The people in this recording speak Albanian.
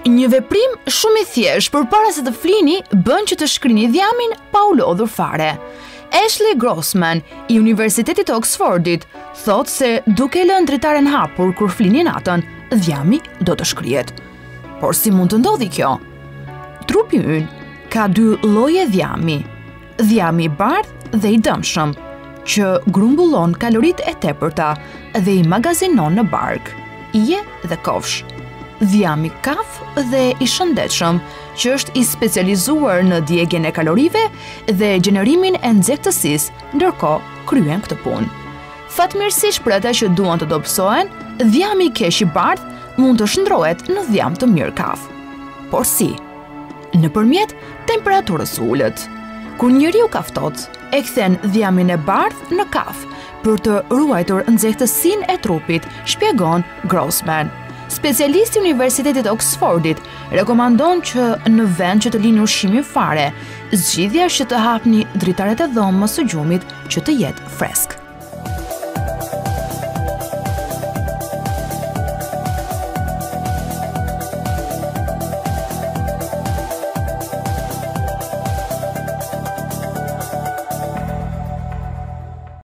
Një veprim shumë i thjeshtë përpara se të flini bën që të shkrini dhjamin pa u lodhur fare. Ashley Grossman i Universitetit të Oxfordit thot se duke lënë dritaren hapur kur flini natën, dhjami do të shkrihet. Por si mund të ndodhi kjo? Trupi ynë ka dy lloje dhjami. Dhjami i bardhë dhe i dëmshëm, që grumbullon kaloritë e tepërta dhe i magazinon në bark, ije dhe kofsh. Dhjami kaf dhe i shëndetshëm, që është i specializuar në djegjen e kalorive dhe gjenerimin e nxehtësisë, ndërkohë kryen këtë punë. Fatmirësisht për ata që duan të dobësohen, dhjami i keq i bardhë mund të shndrohet në dhjam të mirë kaf. Por si? Nëpërmjet temperaturës së ulët. Kur njeriu kaftohet, e kthen dhjamin e bardhë në kaf për të ruajtur nxehtësinë e trupit, shpjegon Grossman. Specialisti i Universitetit Oxfordit rekomandon që në vend që të lini ushqimin fare, zgjidhja është që të hapni dritaret e dhomës së gjumit që të jetë fresk.